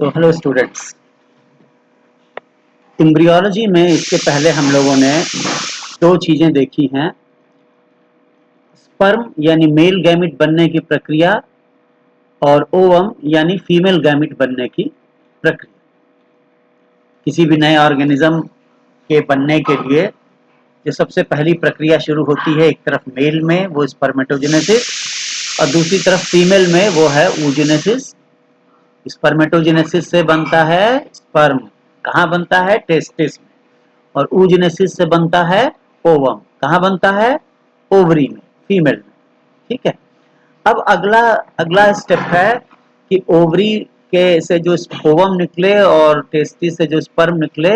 तो hello students, embryology में इसके पहले हम लोगों ने दो चीजें देखी हैं। स्पर्म यानी मेल गैमिट बनने की प्रक्रिया और ओवम यानी फीमेल गैमिट बनने की प्रक्रिया। किसी भी नए ऑर्गेनिज्म के बनने के लिए जो सबसे पहली प्रक्रिया शुरू होती है, एक तरफ मेल में वो स्पर्मेटोजेनेसिस और दूसरी तरफ फीमेल में वो है oogenesis। स्पर्मेटोजेनेसिस से बनता है स्पर्म, कहाँ बनता है? टेस्टिस में। और oogenesis से बनता है ओवम, कहाँ बनता है? ओवरी में, फीमेल में। ठीक है। अब अगला अगला स्टेप है कि ओवरी के से जो ओवम निकले और टेस्टिस से जो स्पर्म निकले,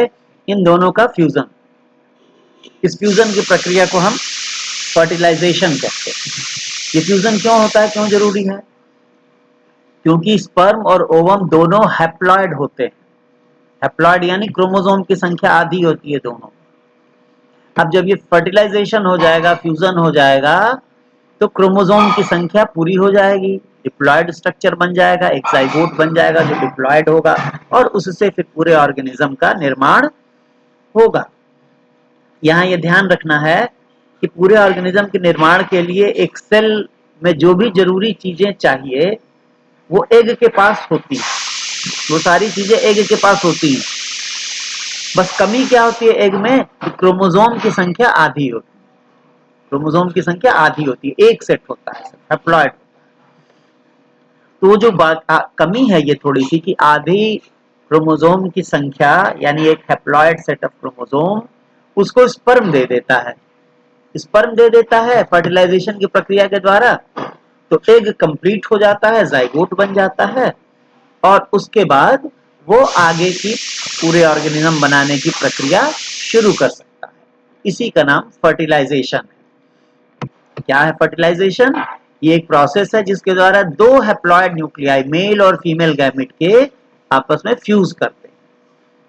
इन दोनों का फ्यूजन। इस फ्यूजन की प्रक्रिया को हम फर्टिलाइजेशन कहते हैं। ये फ्यूजन क्यों होता है, क्यों जरूरी है? क्योंकि स्पर्म और ओवम दोनों हैप्लॉइड होते हैं। हैप्लॉइड यानी क्रोमोसोम की संख्या आधी होती है दोनों। अब जब ये फर्टिलाइजेशन हो जाएगा, फ्यूजन हो जाएगा, तो क्रोमोसोम की संख्या पूरी हो जाएगी, डिप्लॉयड स्ट्रक्चर बन जाएगा, एक जाइगोट बन जाएगा जो डिप्लॉयड होगा और उससे फिर पूरे ऑर्गेनिज्म का निर्माण होगा। यहाँ ये ध्यान रखना है कि पूरे ऑर्गेनिज्म के निर्माण के लिए एक सेल में जो भी जरूरी चीजें चाहिए वो एग के पास होती है। वो सारी चीजें एग के पास होती हैं। बस कमी क्या होती है एग में? क्रोमोसोम की संख्या आधी होती है। क्रोमोसोम की संख्या आधी होती है, एक सेट होता है हैप्लॉइड। तो जो कमी है ये थोड़ी सी कि आधी क्रोमोसोम की संख्या यानी एक हैप्लॉइड सेट ऑफ क्रोमोसोम उसको स्पर्म दे देता है। स्पर्म दे देता है फर्टिलाइजेशन की प्रक्रिया के द्वारा, तो एग कंप्लीट हो जाता है, जाइगोट बन जाता है और उसके बाद वो आगे की पूरे ऑर्गेनिज्म बनाने की प्रक्रिया शुरू कर सकता है। इसी का नाम फर्टिलाइजेशन है। क्या है फर्टिलाइजेशन? ये एक प्रोसेस है जिसके द्वारा दो हैप्लॉइड न्यूक्लियाई, मेल और फीमेल गैमेट के आपस में फ्यूज करते हैं।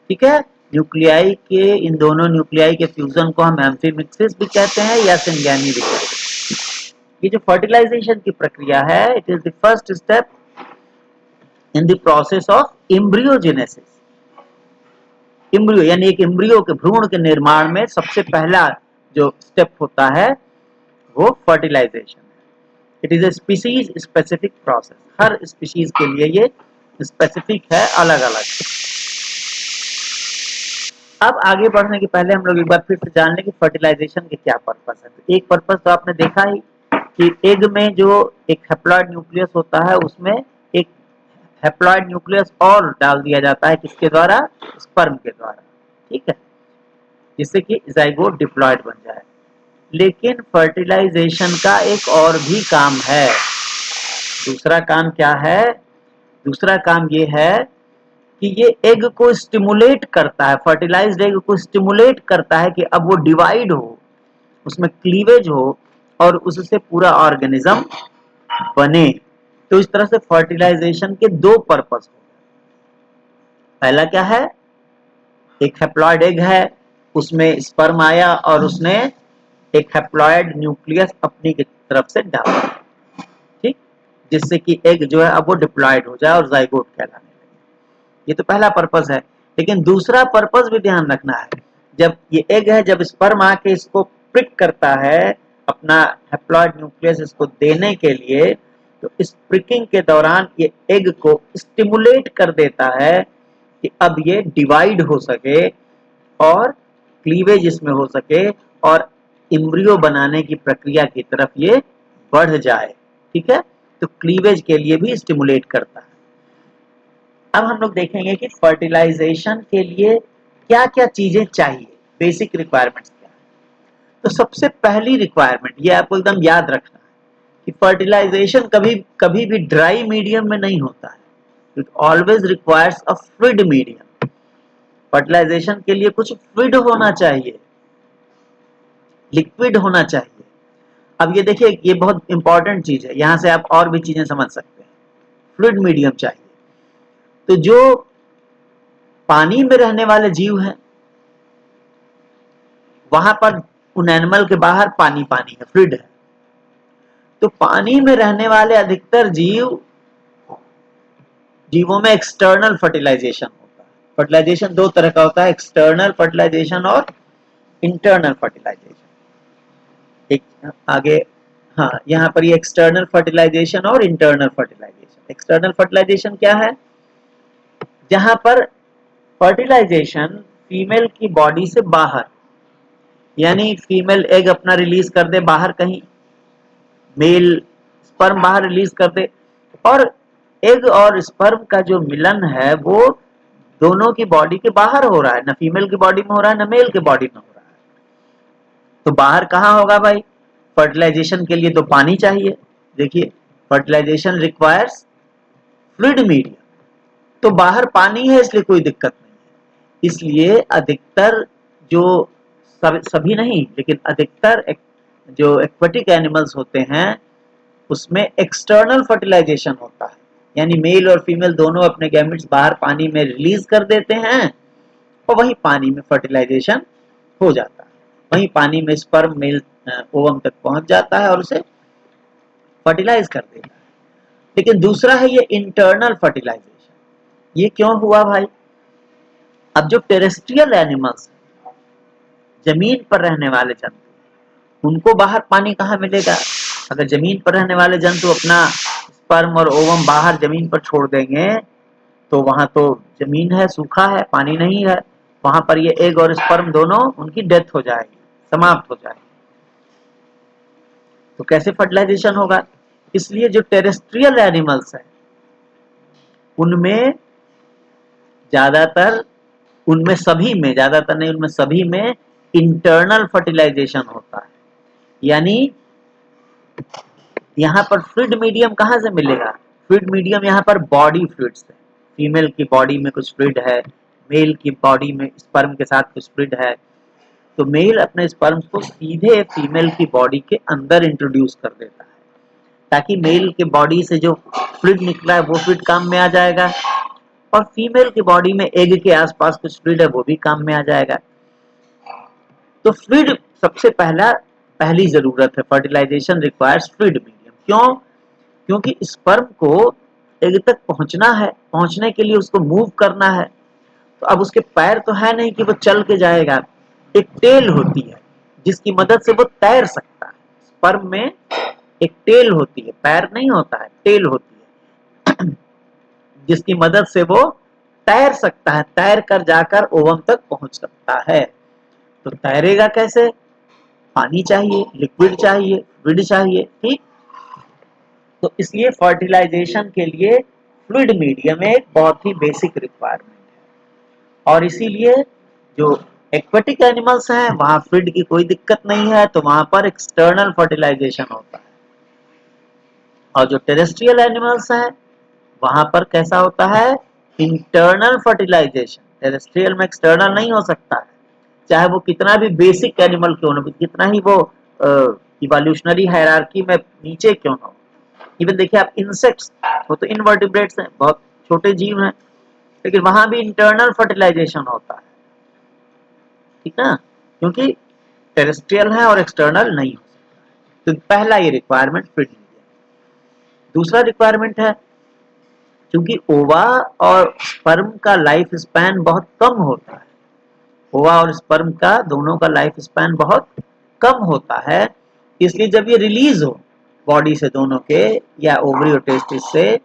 ठीक है। न्यूक्लियाई के, इन दोनों न्यूक्लियाई के फ्यूजन को हम एम्फीमिक्सिस भी कहते हैं या सिंगैमी भी कहते हैं। ये जो फर्टिलाइजेशन की प्रक्रिया है, it is the first step in the process of embryogenesis. Embryo यानी एक एम्ब्रियो के भ्रूण के निर्माण में सबसे पहला जो स्टेप होता है वो फर्टिलाइजेशन है। It is a species specific process. Her species के लिए ये स्पेसिफिक है, अलग अलग। अब आगे बढ़ने के पहले हम लोग एक बार फिर से जान लें कि फर्टिलाइजेशन के क्या पर्पस है। तो एक पर्पस तो आपने देखा ही कि एग में जो एक हैप्लॉइड न्यूक्लियस होता है उसमें एक हैप्लॉइड न्यूक्लियस और डाल दिया जाता है, किसके द्वारा? स्पर्म के द्वारा। ठीक है, जिससे कि जाइगोट डिप्लॉयड बन जाए। लेकिन फर्टिलाइजेशन का एक और भी काम है। दूसरा काम क्या है? दूसरा काम ये है कि ये एग को स्टिमुलेट करता है, फर्टिलाइज्ड एग को स्टिमुलेट करता है कि अब वो डिवाइड हो, उसमें क्लीवेज हो और उससे पूरा ऑर्गेनिज्म बने। तो इस तरह से फर्टिलाइजेशन के दो पर्पस हो। पहला क्या है? एक हैप्लॉइड एग है, उसमें स्पर्म आया और उसने एक हैप्लॉइड न्यूक्लियस अपनी की तरफ से डाला, ठीक, जिससे कि एग जो है अब वो डिप्लॉयड हो जाए और जाइगोट कहलाने लगे। ये तो पहला पर्पस है। लेकिन दूसरा पर्पस भी ध्यान रखना है। जब ये एग है, जब स्पर्म आके इसको प्रिक करता है अपना हैप्लॉइड न्यूक्लियस इसको देने के लिए, तो इस प्रिकिंग के दौरान ये एग को स्टिमुलेट कर देता है कि अब ये डिवाइड हो सके और क्लीवेज इसमें हो सके और एम्ब्रियो बनाने की प्रक्रिया की तरफ ये बढ़ जाए। ठीक है, तो क्लीवेज के लिए भी स्टिमुलेट करता है। अब हम लोग देखेंगे कि फर्टिलाइजेशन के लिए क्या क्या चीजें चाहिए, बेसिक रिक्वायरमेंट्स क्या है। तो सबसे पहली रिक्वायरमेंट ये आपको एकदम याद रखना है कि फर्टिलाइजेशन कभी कभी भी ड्राई मीडियम में नहीं होता है। It always requires a fluid medium. Fertilization के लिए कुछ फ्लूइड होना चाहिए, लिक्विड होना चाहिए। अब ये देखिए, ये बहुत इंपॉर्टेंट चीज है, यहां से आप और भी चीजें समझ सकते हैं। फ्लूइड मीडियम चाहिए। तो जो पानी में रहने वाले जीव हैं वहां पर उन एनिमल के बाहर पानी पानी है, फ्लूइड है। तो पानी में रहने वाले अधिकतर जीव जीवों में एक्सटर्नल फर्टिलाइजेशन होता है। फर्टिलाइजेशन दो तरह का होता है, एक्सटर्नल फर्टिलाइजेशन और इंटरनल फर्टिलाइजेशन। एक आगे, हाँ यहाँ पर ये एक्सटर्नल फर्टिलाइजेशन और इंटरनल फर्टिलाइजेशन। एक्सटर्नल फर्टिलाइजेशन क्या है? जहां पर फर्टिलाइजेशन फीमेल की बॉडी से बाहर, यानी फीमेल एग अपना रिलीज कर दे बाहर कहीं, मेल स्पर्म बाहर रिलीज कर दे, और एग और स्पर्म का जो मिलन है वो दोनों की बॉडी के बाहर हो रहा है, ना फीमेल की बॉडी में हो रहा है ना मेल की बॉडी में हो रहा है। तो बाहर कहाँ होगा भाई? फर्टिलाइजेशन के लिए तो पानी चाहिए। देखिए, फर्टिलाइजेशन रिक्वायर्स फ्लूइड मीडियम, तो बाहर पानी है इसलिए कोई दिक्कत नहीं है। इसलिए अधिकतर जो सभी नहीं लेकिन अधिकतर जो एक्वेटिक एनिमल्स होते हैं उसमें एक्सटर्नल फर्टिलाइजेशन होता है, यानी मेल और फीमेल दोनों अपने गैमेट्स बाहर पानी में रिलीज कर देते हैं और वही पानी में फर्टिलाइजेशन हो जाता है। वही पानी में स्पर्म मेल ओवम तक पहुंच जाता है और उसे फर्टिलाइज कर देता है। लेकिन दूसरा है ये इंटरनल फर्टिलाइजेशन। ये क्यों हुआ भाई? अब जो टेरेस्ट्रियल एनिमल्स, जमीन पर रहने वाले जंतु, उनको बाहर पानी कहाँ मिलेगा? अगर जमीन पर रहने वाले जंतु अपना स्पर्म और ओवम बाहर जमीन पर छोड़ देंगे तो वहां तो जमीन है, सूखा है, पानी नहीं है, वहां पर ये एग और स्पर्म दोनों उनकी डेथ हो जाएगी, समाप्त हो जाएगी। तो कैसे फर्टिलाइजेशन होगा? इसलिए जो टेरेस्ट्रियल एनिमल्स है उनमें ज्यादातर, उनमें सभी में, ज्यादातर नहीं उनमें सभी में इंटरनल फर्टिलाइजेशन होता है। यानी यहाँ पर फ्लूइड मीडियम कहाँ से मिलेगा? फ्लूइड मीडियम यहाँ पर बॉडी फ्लूइड्स है। फीमेल की बॉडी में कुछ फ्लूइड है, मेल की बॉडी में स्पर्म के साथ कुछ फ्लूइड है, तो मेल अपने स्पर्म को सीधे फीमेल की बॉडी के अंदर इंट्रोड्यूस कर देता है ताकि मेल के बॉडी से जो फ्लूइड निकला है वो फ्लूइड काम में आ जाएगा और फीमेल की बॉडी में एग के आसपास कुछ फ्लूइड है वो भी काम में आ जाएगा। तो फ्लूइड सबसे पहली जरूरत है। Fertilization requires fluid medium. क्यों? क्योंकि स्पर्म को एग तक पहुंचना है, पहुंचने के लिए उसको मूव करना है। तो अब उसके पैर तो है नहीं कि वो चल के जाएगा, एक टेल होती है जिसकी मदद से वो तैर सकता है। स्पर्म में एक टेल होती है, पैर नहीं होता है, टेल होती है जिसकी मदद से वो तैर सकता है, तैर कर जाकर ओवम तक पहुंच सकता है। तो तैरेगा कैसे? पानी चाहिए, लिक्विड चाहिए, फ्लूइड चाहिए, ठीक। तो इसलिए फर्टिलाइजेशन के लिए फ्लूइड मीडियम एक बहुत ही बेसिक रिक्वायरमेंट है। और इसीलिए जो एक्वेटिक एनिमल्स हैं वहां फ्लूइड की कोई दिक्कत नहीं है, तो वहां पर एक्सटर्नल फर्टिलाइजेशन होता है। और जो टेरेस्ट्रियल एनिमल्स हैं वहां पर कैसा होता है? Internal fertilization. टेरेस्ट्रियल में एक्सटर्नल नहीं हो सकता है, चाहे वो कितना भी बेसिक एनिमल क्यों ना, कितना ही वो इवोल्यूशनरी हायरार्की में नीचे क्यों ना हो। इवन देखिए आप इंसेक्ट्स, वो तो इनवर्टिब्रेट्स हैं, बहुत छोटे जीव हैं, लेकिन वहां भी इंटरनल फर्टिलाइजेशन होता है, ठीक है, क्योंकि टेरेस्ट्रियल है और एक्सटर्नल नहीं हो सकता। तो पहला ये रिक्वायरमेंट फिट लीजिए। दूसरा रिक्वायरमेंट है, क्योंकि ओवा और स्पर्म का लाइफ स्पैन बहुत कम होता है, ओवा और स्पर्म का दोनों का लाइफ स्पैन बहुत कम होता है, इसलिए जब ये रिलीज हो बॉडी से दोनों के या ओवरी और टेस्टिस से,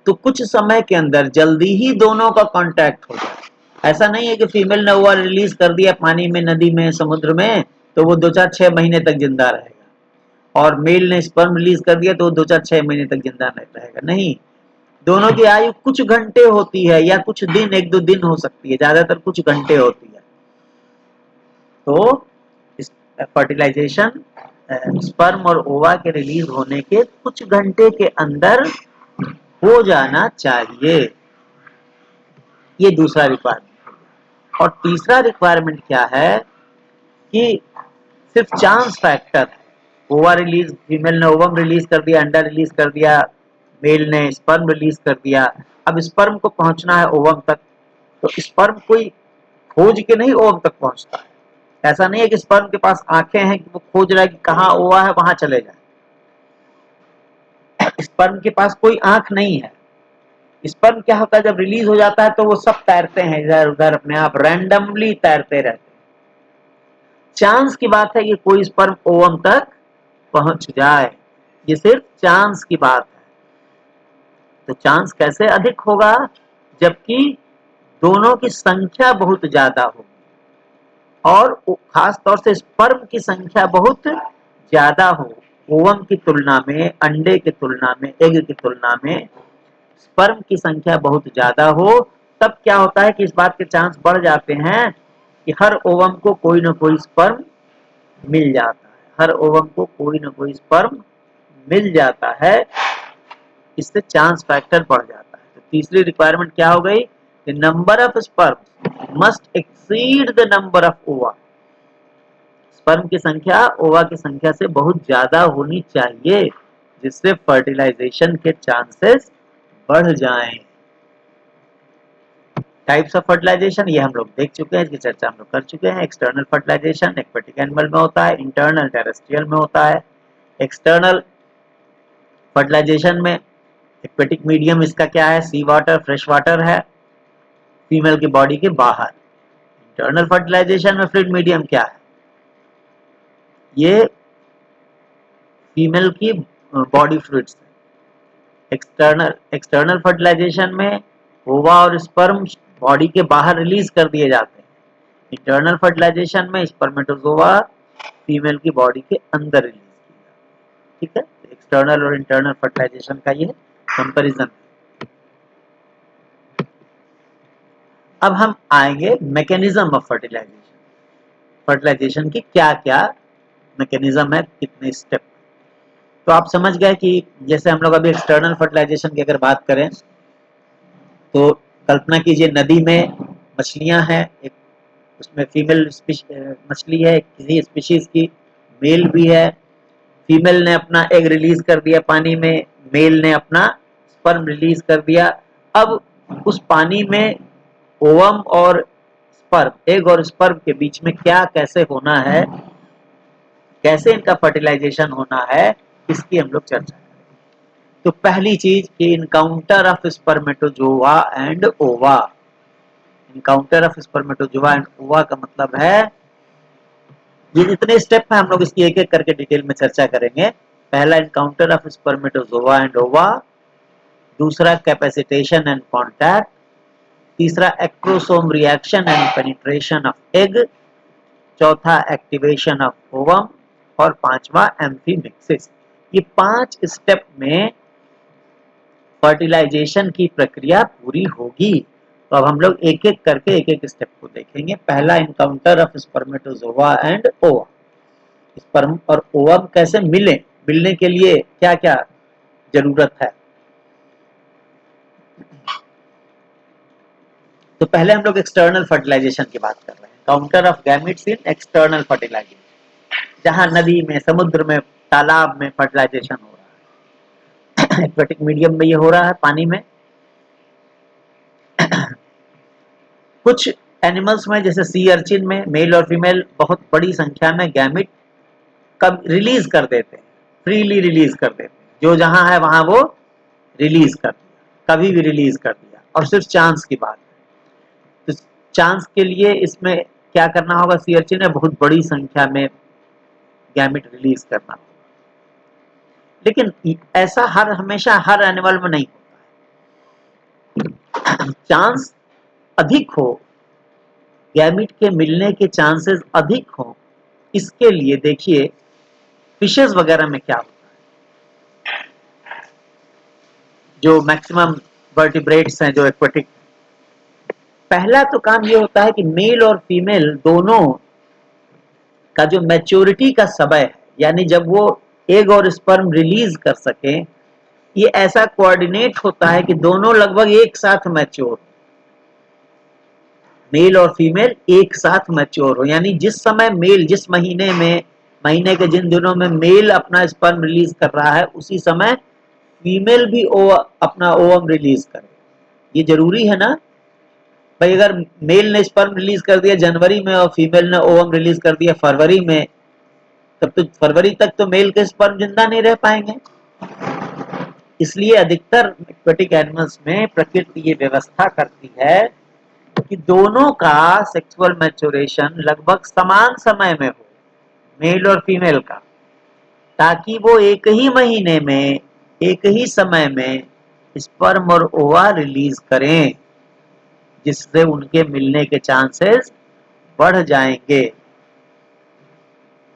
तो कुछ समय के अंदर जल्दी ही दोनों का कांटेक्ट हो जाए। ऐसा नहीं है कि फीमेल ने ओवा रिलीज कर दिया पानी में, नदी में, समुद्र में, तो वो 2-4-6 महीने तक जिंदा रहेगा, और मेल ने स्पर्म रिलीज कर दिया तो 2-4-6 महीने तक जिंदा नहीं रहेगा। नहीं, दोनों की आयु कुछ घंटे होती है या कुछ दिन, 1-2 दिन हो सकती है, ज्यादातर कुछ घंटे होती है। तो फर्टिलाइजेशन स्पर्म और ओवा के रिलीज होने के कुछ घंटे के अंदर हो जाना चाहिए। ये दूसरा रिक्वायरमेंट। और तीसरा रिक्वायरमेंट क्या है कि सिर्फ चांस फैक्टर है। ओवा रिलीज, फीमेल ने ओवम रिलीज कर दिया, अंडा रिलीज कर दिया, मेल ने स्पर्म रिलीज कर दिया, अब स्पर्म को पहुंचना है ओवम तक, तो स्पर्म कोई खोज के नहीं ओवम तक पहुंचता है। ऐसा नहीं है कि स्पर्म के पास आंखें हैं कि वो खोज रहा है कि कहाँ ओवा है वहां चले जाए। स्पर्म के पास कोई आंख नहीं है, स्पर्म क्या होता है, जब रिलीज हो जाता है तो वो सब तैरते हैं इधर उधर, अपने आप रैंडमली तैरते रहते हैं। चांस की बात है कि कोई स्पर्म ओवम तक पहुंच जाए, ये सिर्फ चांस की बात है। तो चांस कैसे अधिक होगा, जबकि दोनों की संख्या बहुत ज्यादा होगी, और खास तौर से स्पर्म की संख्या बहुत ज्यादा हो। ओवम की तुलना में, अंडे की तुलना में, एग की तुलना में स्पर्म की संख्या बहुत ज्यादा हो, तब क्या होता है कि इस बात के चांस बढ़ जाते हैं कि हर ओवम को कोई ना कोई स्पर्म मिल जाता है, हर ओवम को कोई ना कोई स्पर्म मिल जाता है। इससे चांस फैक्टर बढ़ जाता है। तो तीसरी रिक्वायरमेंट क्या हो गई, number of sperm must exceed the number of ओवा। स्पर्म की संख्या ओवा की संख्या से बहुत ज्यादा होनी चाहिए, जिससे फर्टिलाइजेशन के चांसेस बढ़ जाएं। टाइप्स ऑफ फर्टिलाइजेशन ये हम लोग देख चुके हैं, इसकी चर्चा हम लोग कर चुके हैं। एक्सटर्नल फर्टिलाइजेशन एक्वेटिक एनिमल में होता है, इंटरनल टेरेस्ट्रियल में होता है। एक्सटर्नल फर्टिलाइजेशन में एक्वेटिक मीडियम इसका क्या है, सी वाटर, फ्रेश वाटर है, फीमेल की बॉडी के बाहर। इंटरनल फर्टिलाइजेशन में फ्लूइड मीडियम क्या है, ये फीमेल की बॉडी फ्लूइड्स। एक्सटर्नल फर्टिलाइजेशन में ओवा और स्पर्म बॉडी के बाहर रिलीज कर दिए जाते हैं। इंटरनल फर्टिलाइजेशन में स्पर्मेटोजोआ फीमेल की बॉडी के अंदर रिलीज किया जाता है। ठीक है, एक्सटर्नल और इंटरनल फर्टिलाइजेशन का ये कंपैरिजन। अब हम आएंगे मैकेनिज्म ऑफ फर्टिलाइजेशन। फर्टिलाइजेशन की क्या क्या मैकेनिज्म है, कितने स्टेप। तो आप समझ गए कि जैसे हम लोग अभी एक्सटर्नल फर्टिलाइजेशन की अगर बात करें, तो कल्पना कीजिए नदी में मछलियां हैं, एक उसमें फीमेल मछली है, किसी स्पीशीज की मेल भी है। फीमेल ने अपना एग रिलीज कर दिया पानी में, मेल ने अपना स्पर्म रिलीज कर दिया। अब उस पानी में ओवम और स्पर्म, एग और स्पर्म के बीच में क्या कैसे होना है, कैसे इनका फर्टिलाइजेशन होना है, इसकी हम लोग चर्चा करेंगे। तो पहली चीज कि इनकाउंटर ऑफ स्पर्मेटोजोआ एंड ओवा। इनकाउंटर ऑफ स्पर्मेटोजोआ एंड ओवा का मतलब है, ये जितने स्टेप है हम लोग इसकी एक एक करके डिटेल में चर्चा करेंगे। पहला इनकाउंटर ऑफ स्पर्मेटोजोआ एंड ओवा, दूसरा कैपेसिटेशन एंड कॉन्टैक्ट, तीसरा acrosome reaction and penetration of egg, चौथा एक्टिवेशन ऑफ ओवम, और पांचवा एम्फीमिक्सिस। ये 5 स्टेप में फर्टिलाइजेशन की प्रक्रिया पूरी होगी। तो अब हम लोग एक एक करके एक एक स्टेप को देखेंगे। पहला encounter of spermatozoa and ovum. Sperm और ओवम कैसे मिले, मिलने के लिए क्या क्या जरूरत है। तो पहले हम लोग एक्सटर्नल फर्टिलाइजेशन की बात कर रहे हैं। Counter of gametes in external fertilization, जहां नदी में, समुद्र में, तालाब में फर्टिलाइजेशन हो रहा है। एक्वेटिक मीडियम में ये हो रहा है, पानी में। कुछ एनिमल्स में जैसे सी अर्चिन में मेल और फीमेल बहुत बड़ी संख्या में गैमेट कब रिलीज कर देते हैं, फ्रीली रिलीज कर देते हैं, जो जहां है वहां वो रिलीज कर दिया, कभी भी रिलीज कर दिया, और सिर्फ चांस की बात है। तो चांस के लिए इसमें क्या करना होगा, सी अर्चिन में बहुत बड़ी संख्या में गैमेट रिलीज करना होगा। लेकिन ऐसा हमेशा हर एनिमल में नहीं होता है। चांस अधिक हो, गैमेट के मिलने के चांसेस अधिक हो, इसके लिए देखिए फिशेस वगैरह में क्या होता है। जो मैक्सिमम वर्टिब्रेट्स हैं जो एक्वेटिक, पहला तो काम ये होता है कि मेल और फीमेल दोनों का जो मैच्योरिटी का समय है, यानी जब वो एग और स्पर्म रिलीज कर सके, ये ऐसा कोऑर्डिनेट होता है कि दोनों लगभग एक साथ मैच्योर, मेल और फीमेल एक साथ मैच्योर हो। यानी जिस समय मेल, जिस महीने में, महीने के जिन दिनों में मेल अपना स्पर्म रिलीज कर रहा है, उसी समय फीमेल भी अपना ओवम रिलीज करे। ये जरूरी है ना भाई। अगर मेल ने स्पर्म रिलीज कर दिया जनवरी में और फीमेल ने ओवम रिलीज कर दिया फरवरी में, तब तो फरवरी तक तो मेल के स्पर्म जिंदा नहीं रह पाएंगे। इसलिए अधिकतर एक्वेटिक एनिमल्स में प्रकृति ये व्यवस्था करती है कि दोनों का सेक्सुअल मैच्योरेशन लगभग समान समय में हो, मेल और फीमेल का, ताकि वो एक ही महीने में एक ही समय में स्पर्म और ओवा रिलीज करें, जिससे उनके मिलने के चांसेस बढ़ जाएंगे।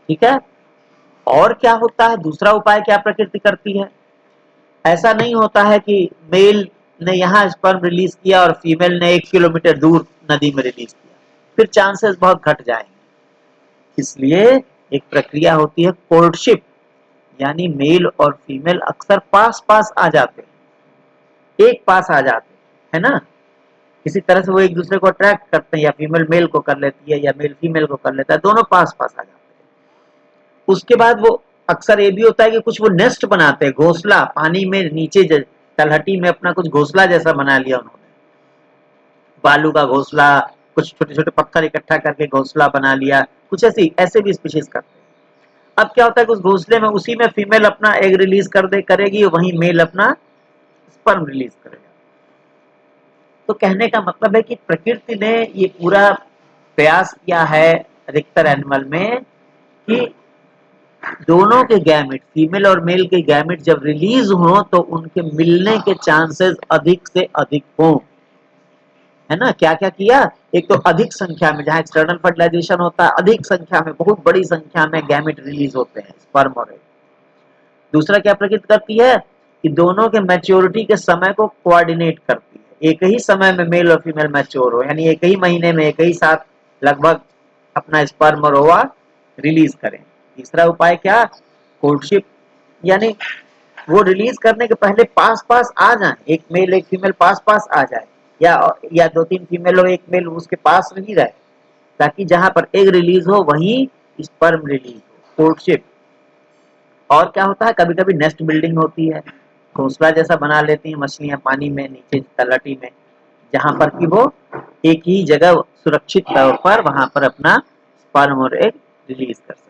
ठीक है। और क्या होता है, दूसरा उपाय क्या प्रकृति करती है? ऐसा नहीं होता है कि मेल ने यहाँ स्पर्म रिलीज किया और फीमेल ने 1 किलोमीटर दूर नदी में रिलीज किया, फिर चांसेस बहुत घट जाएंगे। इसलिए एक प्रक्रिया होती है कोर्टशिप, यानी मेल और फीमेल अक्सर पास पास आ जाते हैं, एक पास आ जाते हैं, है ना। किसी तरह से वो एक दूसरे को अट्रैक्ट करते हैं, या फीमेल मेल को कर लेती है या मेल फीमेल को कर लेता है, दोनों पास पास आ जाते हैं। उसके बाद वो अक्सर ये भी होता है कि कुछ वो नेस्ट बनाते हैं, घोंसला पानी में नीचे तलहटी में अपना कुछ घोंसला जैसा बना लिया उन्होंने, बालू का घोंसला, कुछ छोटे छोटे पत्थर इकट्ठा करके घोंसला बना लिया, कुछ ऐसे भी स्पीशीज करते हैं। अब क्या होता है कि उस घोंसले में उसी में फीमेल अपना एग रिलीज करेगी, वहीं मेल अपना स्पर्म रिलीज करेगा। तो कहने का मतलब है कि प्रकृति ने ये पूरा प्रयास किया है अधिकतर एनिमल में कि दोनों के गैमेट, फीमेल और मेल के गैमेट जब रिलीज हो तो उनके मिलने के चांसेस अधिक से अधिक हों, है ना। क्या क्या किया, एक तो अधिक संख्या में, जहां एक्सटर्नल फर्टिलाइजेशन होता है, अधिक संख्या में, बहुत बड़ी संख्या में गैमेट रिलीज होते हैं, स्पर्म और एग। दूसरा क्या प्रकृति करती है कि दोनों के मैच्योरिटी के समय को कोऑर्डिनेट करती है, एक ही समय में मेल और फीमेल मैच्योर हो, यानी एक ही महीने में एक ही साथ लगभग अपना स्पर्म और ओवा रिलीज करें। तीसरा उपाय क्या, कोर्टशिप, यानी वो रिलीज करने के पहले पास पास आ जाए, एक मेल एक फीमेल पास पास आ जाए, या दो तीन फीमेल और एक मेल उसके पास नहीं रहे, ताकि जहां पर एग रिलीज हो वहीं स्पर्म रिलीज हो, कोर्टशिप। और क्या होता है, कभी कभी नेस्ट बिल्डिंग होती है, घोंसला जैसा बना लेती हैं मछलियां पानी में नीचे तलहटी में, जहां पर कि वो एक ही जगह सुरक्षित तौर पर वहां पर अपना स्पर्म और एग रिलीज कर सके।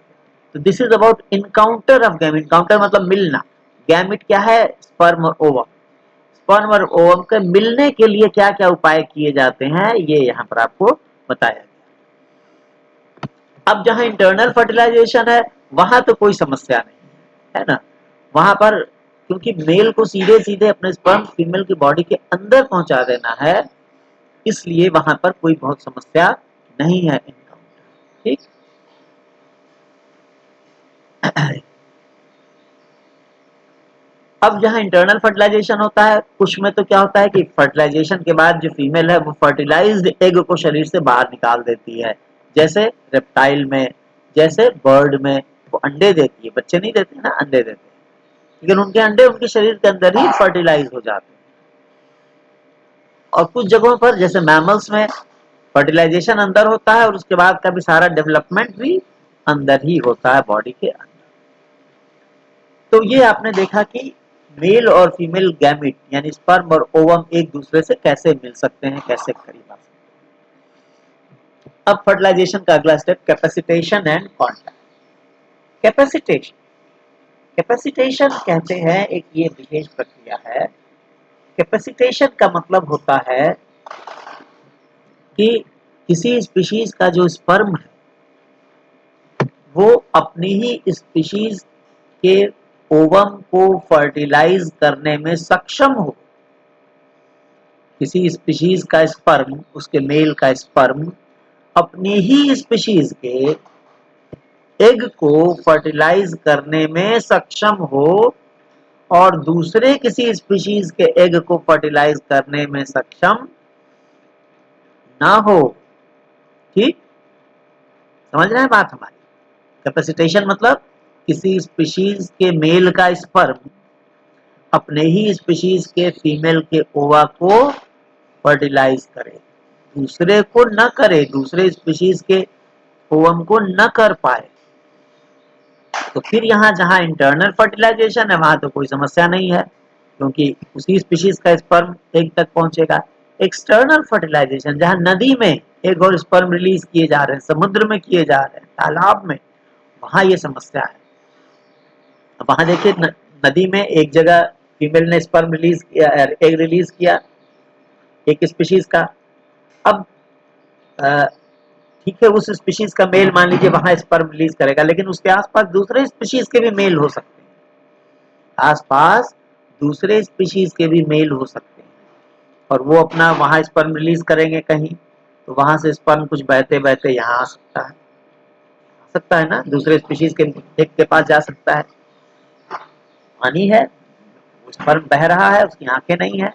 तो this is about encounter of gamete. Encounter मतलब मिलना, गैमेट क्या है, स्पर्म और ओवम। स्पर्म और ओवम के मिलने के लिए क्या क्या उपाय किए जाते हैं, ये यहाँ पर आपको बताया गया। अब जहां इंटरनल फर्टिलाइजेशन है वहां तो कोई समस्या नहीं है ना, वहां पर क्योंकि मेल को सीधे सीधे अपने स्पर्म फीमेल की बॉडी के अंदर पहुंचा देना है, इसलिए वहां पर कोई बहुत समस्या नहीं है इनकाउंटर। ठीक। अब जहां इंटरनल फर्टिलाइजेशन होता है, कुछ में तो क्या होता है कि फर्टिलाइजेशन के बाद जो फीमेल है वो फर्टिलाइज्ड एग को शरीर से बाहर निकाल देती है, जैसे रेप्टाइल में, जैसे बर्ड में वो अंडे देती है, बच्चे नहीं देते ना, अंडे देते हैं, लेकिन उनके अंडे उनके शरीर के अंदर ही फर्टिलाइज हो जाते हैं। और कुछ जगहों पर जैसे मैमल्स में फर्टिलाइजेशन अंदर होता है और उसके बाद का भी सारा डेवलपमेंट भी अंदर ही होता है बॉडी के अंदर। तो ये आपने देखा कि मेल और फीमेल गैमेट यानी स्पर्म और ओवम एक दूसरे से कैसे मिल सकते हैं, कैसे करीब आ सकते हैं। अब फर्टिलाइजेशन का अगला step capacitation and contact. Capacitation, capacitation कहते हैं एक ये विशेष प्रक्रिया है। कैपेसिटेशन का मतलब होता है कि किसी स्पीशीज का जो स्पर्म है वो अपनी ही स्पीशीज के ओवम को फर्टिलाइज करने में सक्षम हो। किसी स्पीशीज का स्पर्म, उसके मेल का स्पर्म अपनी ही स्पीशीज के एग को फर्टिलाइज करने में सक्षम हो और दूसरे किसी स्पीशीज के एग को फर्टिलाइज करने में सक्षम ना हो। ठीक, समझ रहे हैं बात हमारी। कैपेसिटेशन मतलब किसी स्पीशीज के मेल का स्पर्म अपने ही स्पीशीज के फीमेल के ओवा को फर्टिलाइज करे, दूसरे को न करे, दूसरे स्पीशीज के ओवम को न कर पाए। तो फिर यहाँ जहां इंटरनल फर्टिलाइजेशन है वहां तो कोई समस्या नहीं है, क्योंकि उसी स्पीशीज का स्पर्म एग तक पहुंचेगा। एक्सटर्नल फर्टिलाइजेशन जहां नदी में एग और स्पर्म रिलीज किए जा रहे हैं, समुद्र में किए जा रहे हैं, तालाब में, वहां ये समस्या है। वहां देखिए नदी में एक जगह फीमेल ने स्पर्म रिलीज किया, एग रिलीज किया एक स्पीशीज का। अब ठीक है, उस स्पीशीज का मेल मान लीजिए वहां स्पर्म रिलीज करेगा, लेकिन उसके आसपास दूसरे स्पीशीज के भी मेल हो सकते हैं, आसपास दूसरे स्पीशीज के भी मेल हो सकते हैं, और वो अपना वहां स्पर्म रिलीज करेंगे कहीं, तो वहां से स्पर्म कुछ बहते बहते यहाँ आ सकता है ना, दूसरे स्पीशीज के एक के पास जा सकता है। पानी है, वो स्पर्म बह रहा है, उसकी आंखें नहीं है,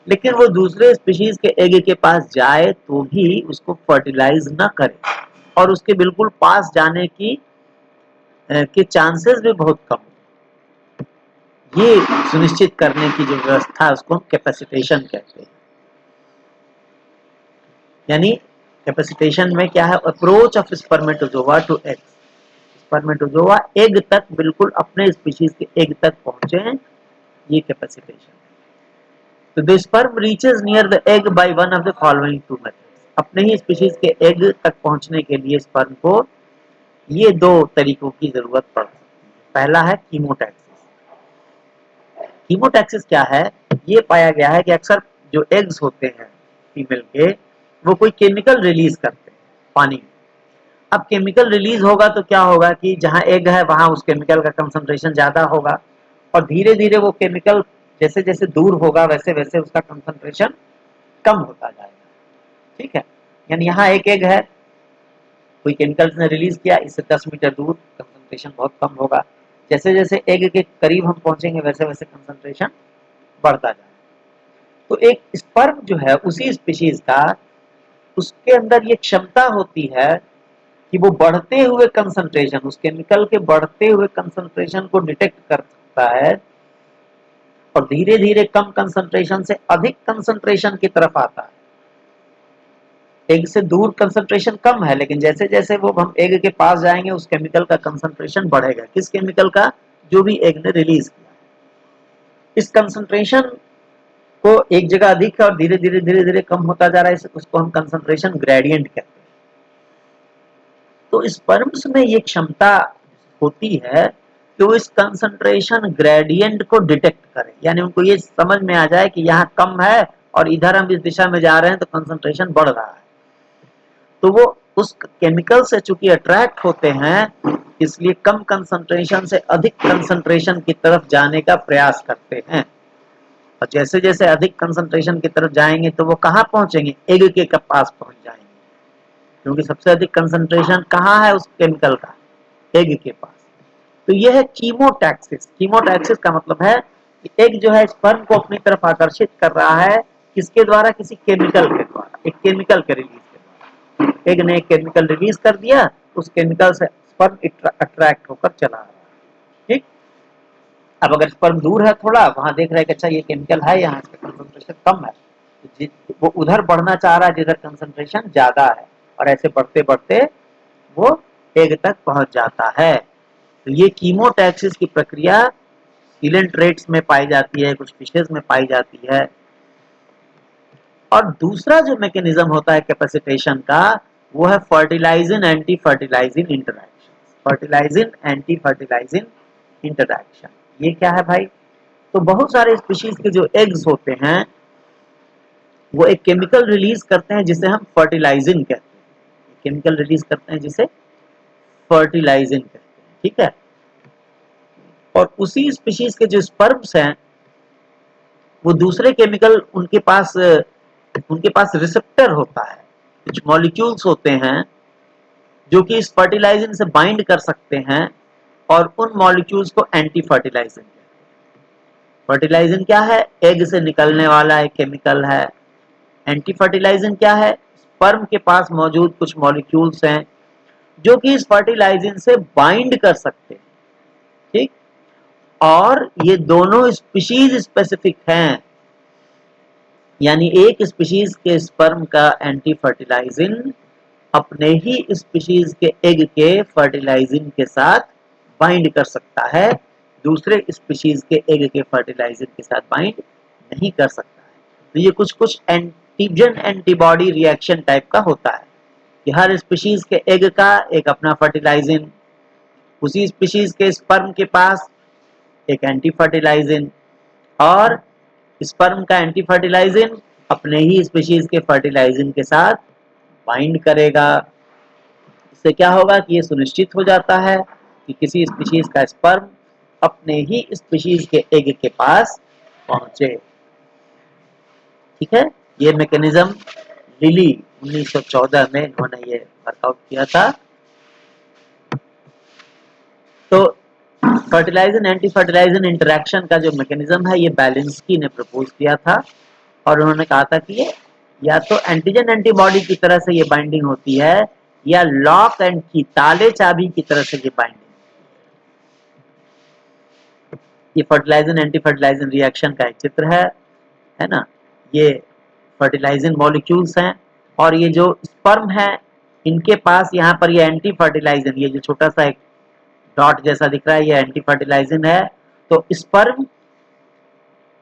लेकिन वो दूसरे स्पीशीज के एग के पास जाए तो भी उसको फर्टिलाइज ना करे, और उसके बिल्कुल पास जाने की के चांसेस भी बहुत कम। ये सुनिश्चित करने की जो व्यवस्था है उसको हम कैपेसिटेशन कहते हैं। यानी कैपेसिटेशन में क्या है, approach of spermatozoa to egg, spermatozoa egg तक बिल्कुल अपने स्पीशीज के एग तक पहुंचे, ये कैपेसिटेशन। तो the sperm reaches near the egg by one of the following two methods, अपने ही स्पीशीज के एग तक पहुंचने के लिए स्पर्म को ये दो तरीकों की जरूरत पड़ सकती है। पहला है कीमोटैक्सिस। कीमोटैक्सिस क्या है, ये पाया गया है कि अक्सर जो एग्स होते हैं फीमेल के, वो कोई केमिकल रिलीज करते हैं पानी में। अब केमिकल रिलीज होगा तो क्या होगा कि जहां एग है वहां उस केमिकल का कंसंट्रेशन ज्यादा होगा, और धीरे धीरे वो केमिकल जैसे जैसे दूर होगा वैसे वैसे उसका कंसंट्रेशन कम होता जाएगा। ठीक है, यानी यहाँ एक एग है, कोई केमिकल ने रिलीज किया, इससे 10 मीटर दूर कंसंट्रेशन बहुत कम होगा, जैसे जैसे एग के करीब हम पहुंचेंगे वैसे वैसे कंसंट्रेशन बढ़ता जाएगा। तो एक स्पर्म जो है उसी स्पीशीज का, उसके अंदर ये क्षमता होती है कि वो बढ़ते हुए कंसंट्रेशन, उस केमिकल के बढ़ते हुए कंसंट्रेशन को डिटेक्ट कर सकता है, और धीरे धीरे कम कंसंट्रेशन से अधिक कंसंट्रेशन की तरफ आता है। एग से दूर कंसंट्रेशन कम है, लेकिन जैसे जैसे वो हम एग के पास जाएंगे उस केमिकल का कंसंट्रेशन बढ़ेगा। किस केमिकल का, जो भी एग ने रिलीज किया। इस कंसंट्रेशन को एक जगह अधिक है और धीरे धीरे कम होता जा रहा है, उसको हम कंसंट्रेशन ग्रेडियंट कहते हैं। तो स्पर्म्स में ये क्षमता होती है कि वो इस कंसंट्रेशन ग्रेडियंट को डिटेक्ट करे, यानी उनको ये समझ में आ जाए कि यहाँ कम है और इधर हम इस दिशा में जा रहे हैं तो कंसंट्रेशन बढ़ रहा है। तो वो उस केमिकल से चूंकि अट्रैक्ट होते हैं, इसलिए कम कंसंट्रेशन से अधिक कंसंट्रेशन की तरफ जाने का प्रयास करते हैं, और जैसे जैसे अधिक कंसंट्रेशन की तरफ जाएंगे तो वो कहाँ पहुंचेंगे, एग के पास पहुंच जाएंगे, क्योंकि सबसे अधिक कंसंट्रेशन कहाँ है उस केमिकल का, एग के पास। तो यह है कीमोटैक्सिस। कीमोटैक्सिस का मतलब है कि एग जो है स्पर्म को अपनी तरफ आकर्षित कर रहा है, किसके द्वारा, किसी केमिकल के द्वारा, एक केमिकल के रिलीज के द्वारा। एग ने एक केमिकल रिलीज कर दिया, उस केमिकल से स्पर्म अट्रैक्ट होकर चला आ रहा है। ठीक, अब अगर स्पर्म दूर है थोड़ा, वहां देख रहे हैं कि अच्छा ये केमिकल है, यहाँ इसका कंसंट्रेशन कम है, तो वो उधर बढ़ना चाह रहा है जिधर कंसंट्रेशन ज्यादा है, और ऐसे बढ़ते बढ़ते वो एग तक पहुंच जाता है। तो ये कीमोटैक्सिस की प्रक्रिया सीलेंट्रेट्स में पाई जाती है, कुछ फिशेज में पाई जाती है। और दूसरा जो मैकेनिज्म होता है कैपेसिटेशन का, वो है fertilizin anti fertilizin interaction. Fertilizin anti fertilizin interaction, ये क्या है भाई, तो बहुत सारे स्पीशीज के जो एग्स होते हैं वो एक केमिकल रिलीज करते हैं जिसे हम फर्टिलाइजिन कहते हैं, केमिकल रिलीज करते हैं जिसे फर्टिलाइजिन कहते हैं। ठीक है, और उसी स्पीशीज के जो स्पर्म्स हैं वो दूसरे केमिकल उनके पास रिसेप्टर होता है, कुछ मॉलिक्यूल्स होते हैं जो कि इस फर्टिलाइजिन से बाइंड कर सकते हैं, और उन मॉलिक्यूल्स को एंटी फर्टिलाइजिन कहते हैं। फर्टिलाइजिन क्या है, एग से निकलने वाला एक केमिकल है। एंटी फर्टिलाइजिन क्या है, स्पर्म के पास मौजूद कुछ मॉलिक्यूल्स हैं जो कि इस फर्टिलाइजिन से बाइंड कर सकते हैं। ठीक, और ये दोनों स्पीशीज स्पेसिफिक हैं, यानी एक स्पीशीज के स्पर्म का एंटी फर्टिलाइजिन अपने ही स्पीशीज के एग के फर्टिलाइजिन के साथ बाइंड कर सकता है, दूसरे स्पीशीज के एग के फर्टिलाइजिन के साथ बाइंड नहीं कर सकता है। तो ये कुछ कुछ एंटीजन एंटीबॉडी रिएक्शन टाइप का होता है कि हर स्पीशीज के एग का एक अपना फर्टिलाइजिन, उसी स्पीशीज के स्पर्म के पास एक एंटी फर्टिलाइजिन, और स्पर्म का एंटी फर्टिलाइजिन अपने ही स्पीशीज के फर्टिलाइजिन के साथ बाइंड करेगा। इससे क्या होगा कि ये सुनिश्चित हो जाता है कि किसी स्पीशीज का स्पर्म अपने ही स्पीशीज के एग के पास पहुंचे। ठीक है, ये मैकेनिज्म लिली 1914 में इन्होंने ये वर्कआउट किया था। तो फर्टिलाइजन एंटी फर्टिलाइजन इंटरेक्शन का जो मैकेनिज्म है ये बैलेंस्की ने प्रपोज किया था, और उन्होंने कहा था कि ये या तो एंटीजन एंटीबॉडी की तरह से ये बाइंडिंग होती है, या लॉक एंड की, ताले चाबी की तरह से ये बाइंडिंग। ये फर्टिलाइजन एंटी फर्टिलाइजन रिएक्शन का एक चित्र है ना। ये फर्टिलाइजन मॉलिक्यूल्स हैं, और ये जो स्पर्म है इनके पास यहाँ पर ये एंटी फर्टिलाइजन, ये जो छोटा सा एक डॉट जैसा दिख रहा है, ये एंटी फर्टिलाइजन है। तो स्पर्म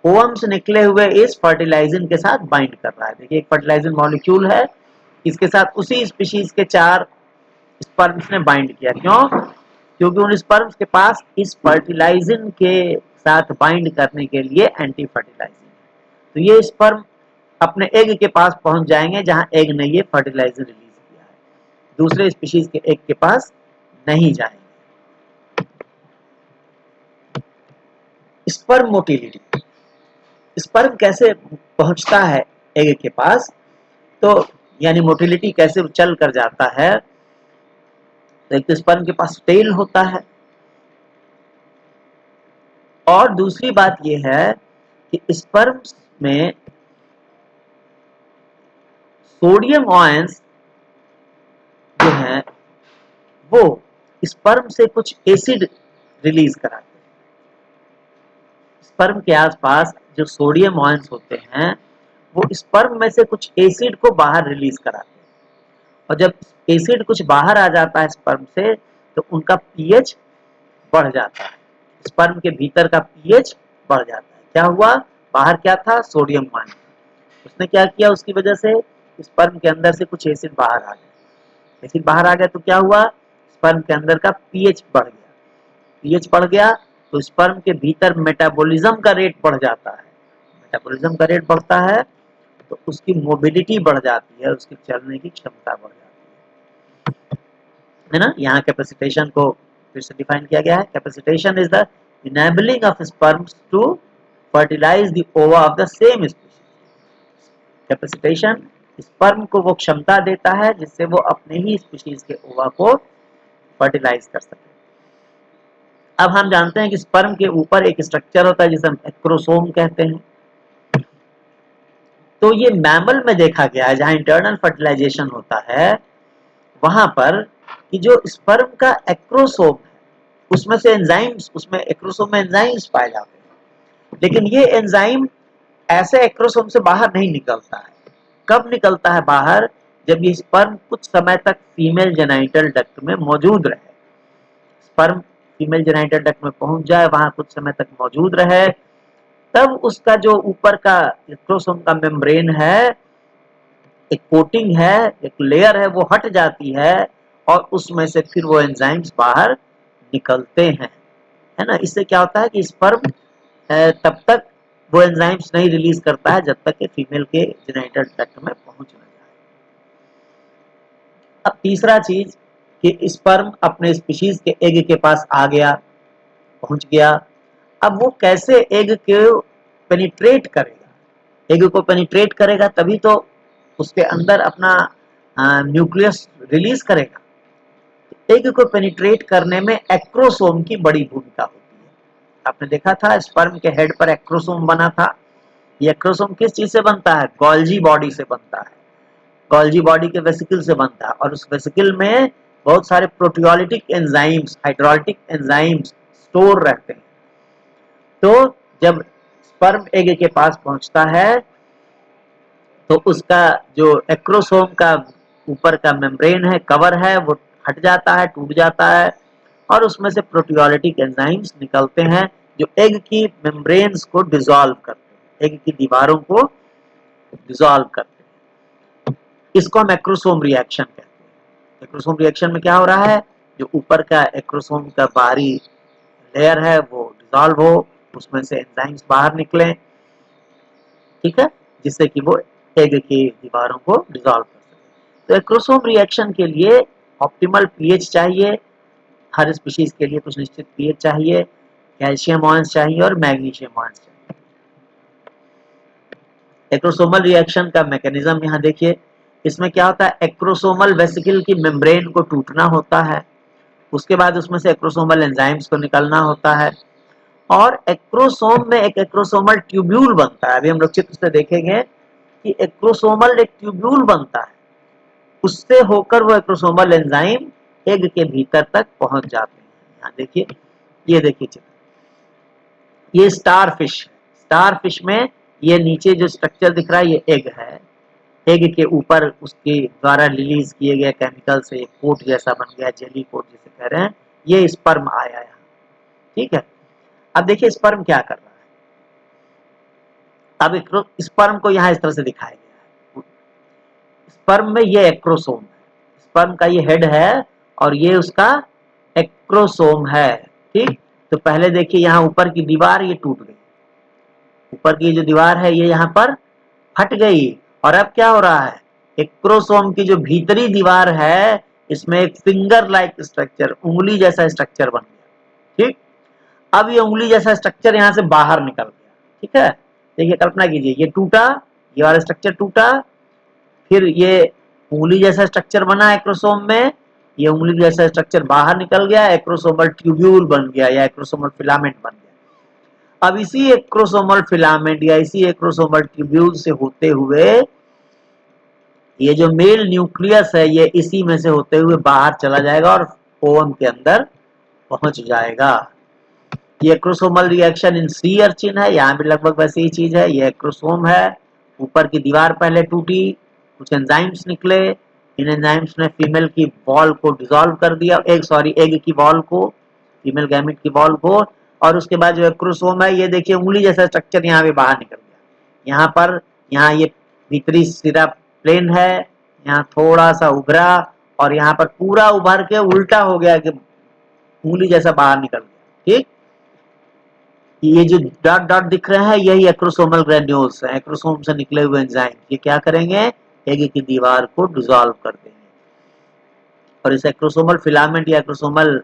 ओवम से निकले हुए इस फर्टिलाइजन के साथ बाइंड कर रहा है। देखिए एक फर्टिलाइजन मॉलिक्यूल है, इसके साथ उसी स्पीशीज के 4 स्पर्म्स ने बाइंड किया। क्यों? क्योंकि उन स्पर्म्स के पास इस फर्टिलाइजन के साथ बाइंड करने के लिए एंटी फर्टिलाइजन। तो ये स्पर्म अपने एग के पास पहुंच जाएंगे जहां एग ने ये फर्टिलाइजर रिलीज किया है, दूसरे स्पीशीज के एग के पास नहीं जाएंगे। स्पर्म मोटिलिटी, स्पर्म कैसे पहुंचता है एग के पास, तो यानी मोटिलिटी कैसे चल कर जाता है। तो एक तो स्पर्म के पास टेल होता है, और दूसरी बात यह है कि स्पर्म में सोडियम आयंस जो है वो स्पर्म से कुछ एसिड रिलीज कराते हैं। स्पर्म के आसपास जो सोडियम आयंस होते हैं वो स्पर्म में से कुछ एसिड को बाहर रिलीज कराते हैं, और जब एसिड कुछ बाहर आ जाता है स्पर्म से तो उनका पीएच बढ़ जाता है। स्पर्म के भीतर का पीएच बढ़ जाता है। क्या हुआ? बाहर क्या था? Sodium ion. उसने क्या किया? उसकी वजह से स्पर्म के अंदर से कुछ एसिड बाहर आ गया। एसिड बाहर आ गया तो क्या हुआ? स्पर्म के अंदर का पीएच बढ़ गया। पीएच बढ़ गया तो स्पर्म के भीतर मेटाबॉलिज्म का रेट बढ़ जाता है। मेटाबॉलिज्म का रेट बढ़ता है तो उसकी मोबिलिटी बढ़ जाती है, उसकी चलने की क्षमता बढ़ जाती है ना। यहाँ कैपेसिटेशन को फिर से डिफाइन किया गया है। Capacitation is the enabling of sperms to fertilize the ova of the same species. Capacitation sperm को वो क्षमता देता है जिससे वो अपने ही स्पीशीज के ओवा को फर्टिलाइज कर सके। अब हम जानते हैं कि स्पर्म के ऊपर एक स्ट्रक्चर होता है जिसे हम एक्रोसोम कहते हैं। तो ये मैमल में देखा गया है, जहां इंटरनल फर्टिलाइजेशन होता है वहां पर कि जो स्पर्म का एक्रोसोम है उसमें से एंजाइम्स, उसमें एक्रोसोम में एंजाइम्स पाए जाते हैं, लेकिन ये एंजाइम ऐसे एक्रोसोम से बाहर नहीं निकलता है। कब निकलता है बाहर? जब ये स्पर्म कुछ समय तक फीमेल जेनाइटल डक्ट में मौजूद रहे। स्पर्म फीमेल जेनाइटल डक्ट में पहुंच जाए, वहां कुछ समय तक मौजूद रहे, तब उसका जो ऊपर का एक्रोसोम का मेम्ब्रेन है, एक कोटिंग है, एक लेयर है, वो हट जाती है, और उसमें से फिर वो एंजाइम्स बाहर निकलते हैं, है ना। इससे क्या होता है कि स्पर्म तब तक वो एंजाइम्स नहीं रिलीज करता है जब तक कि फीमेल के जेनिटल ट्रैक्ट में पहुंच न जाए। अब तीसरा चीज कि स्पर्म अपने स्पीशीज के एग के पास आ गया, पहुंच गया। अब वो कैसे एग को पेनिट्रेट करेगा? एग को पेनिट्रेट करेगा तभी तो उसके अंदर अपना न्यूक्लियस रिलीज करेगा। एग को पेनिट्रेट करने में एक्रोसोम की बड़ी भूमिका होती है। आपने देखा था स्पर्म के हेड पर एक्रोसोम बना था। ये एक्रोसोम किस चीज से बनता है? गोल्जी बॉडी से बनता है। गोल्जी बॉडी के वेसिकल से बनता है, और उस वेसिकल में बहुत सारे proteolytic enzymes, hydrolytic enzymes store रहते हैं। तो जब स्पर्म एग के पास पहुंचता है तो उसका जो एक्रोसोम का ऊपर का मेम्ब्रेन है, कवर है, वो हट जाता है, टूट जाता है, और उसमें से प्रोटियोलिटिक एंजाइम्स निकलते हैं जो एग की मेम्ब्रेन्स को डिसॉल्व करते हैं, एग की दीवारों को डिसॉल्व करते हैं। इसको हम एक्रोसोम रिएक्शन कहते हैं। एक्रोसोम रिएक्शन में क्या हो रहा है? जो ऊपर का एक्रोसोम का बाहरी लेयर है वो डिसॉल्व हो, उसमें से एंजाइम्स बाहर निकलें, ठीक है, जिससे कि वो एग की दीवारों को डिसॉल्व कर सके। तो एक्रोसोम रिएक्शन के लिए ऑप्टिमल पीएच चाहिए, हर स्पीशीज के लिए कुछ निश्चित पीएच चाहिए, कैल्शियम आयंस चाहिए और मैग्नीशियम आयंस चाहिए। एक्रोसोमल रिएक्शन का मैकेनिज्म यहाँ देखिए, इसमें क्या होता है, एक्रोसोमल वेसिकल की मेम्ब्रेन को टूटना होता है, उसके बाद उसमें से एक्रोसोमल एंजाइम्स को निकलना होता है, और एक्रोसोम में एक एक्रोसोमल ट्यूब्यूल बनता है। अभी हम लोग चित्र से देखेंगे कि एक्रोसोमल एक ट्यूब्यूल बनता है, उससे होकर वो एक्रोसोमल एंजाइम एग के भीतर तक पहुंच जाते हैं। यहाँ देखिए, ये देखिए चित्र, ये स्टार फिश में ये नीचे जो स्ट्रक्चर दिख रहा है ये एग है, एग के ऊपर उसके द्वारा रिलीज किए गए केमिकल से एक कोट जैसा बन गया, जेली कोट जिसे कह रहे हैं, ये स्पर्म आया यहाँ, ठीक है। अब देखिए स्पर्म क्या कर रहा है, अब स्पर्म को यहाँ इस तरह से दिखाया गया है, स्पर्म में ये एक्रोसोम है, स्पर्म का ये हेड है और ये उसका एक्रोसोम है, ठीक। तो पहले देखिए यहाँ ऊपर की दीवार ये टूट गई, ऊपर की जो दीवार है ये यहाँ पर फट गई, और अब क्या हो रहा है, एक्रोसोम की जो भीतरी दीवार है इसमें एक फिंगर लाइक स्ट्रक्चर, उंगली जैसा स्ट्रक्चर बन गया, ठीक। अब ये उंगली जैसा स्ट्रक्चर यहाँ से बाहर निकल गया, ठीक है। देखिए कल्पना कीजिए, ये टूटा, ये वाला स्ट्रक्चर टूटा, फिर ये उंगली जैसा स्ट्रक्चर बना एक्रोसोम में, ये उंगली जैसा स्ट्रक्चर बाहर निकल गया, एक्रोसोमल ट्यूब्यूल बन गया या एक्रोसोमल फिलामेंट बन गया। अब इसी एक्रोसोमल फिलामेंट या इसी एक्रोसोमल ट्यूब्यूल से होते हुए ये जो मेल न्यूक्लियस है ये इसी में से होते हुए बाहर चला जाएगा और ओवम के अंदर पहुंच जाएगा। ये acrosomal reaction in sea urchin है, यहाँ भी लगभग वैसी ही चीज है, ये एक्रोसोम है, ऊपर की दीवार पहले टूटी, कुछ एंजाइम्स निकले, इन एंजाइम्स ने फीमेल की बॉल को डिसॉल्व कर दिया, एग की बॉल को, फीमेल गैमेट की बॉल को, और उसके बाद जो एक्रोसोम है ये देखिए उंगली जैसा स्ट्रक्चर यहाँ पे बाहर निकल गया, यहाँ पर, यहाँ ये भीतरी सिरा प्लेन है, यहाँ थोड़ा सा उभरा और यहाँ पर पूरा उभर के उल्टा हो गया कि उंगली जैसा बाहर निकल गया, ठीक। ये जो डॉट डॉट दिख रहे हैं यही एक्रोसोमल ग्रेन्यूल्स हैं, एक्रोसोम से निकले हुए एंजाइम, ये क्या करेंगे, एग की दीवार को डिसॉल्व कर देंगे, और इस एक्रोसोमल फिलामेंट या एक्रोसोमल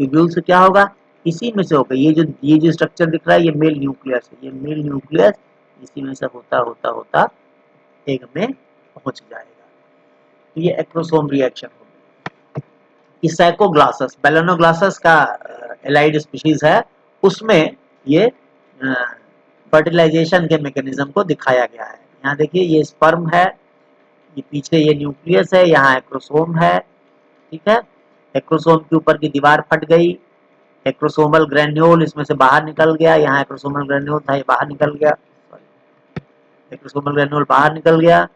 ट्यूब्यूल से क्या होगा, इसी में से होगा, ये जो स्ट्रक्चर दिख रहा है ये मेल न्यूक्लियस है, ये मेल न्यूक्लियस इसी में से होता होता होता एग में पहुंच जाएगा। ये एक्रोसोम रिएक्शन होगा। इस साइकोग्लासस, बेलेनोग्लासस का एलाइड स्पीशीज है, उसमें ये फर्टिलाइजेशन के मैकेनिज्म को दिखाया गया है। यहाँ देखिए ये स्पर्म है, ये पीछे ये न्यूक्लियस है, यहाँ एक्रोसोम है, ठीक है। एक्रोसोम के ऊपर की दीवार फट गई, एक्रोसोमल ग्रेन्यूल इसमें से बाहर निकल गया, यहाँ एक्रोसोमल ग्रेन्यूल था ये बाहर निकल गया, एक्रोसोमल ग्रेन्यूल बाहर निकल गया।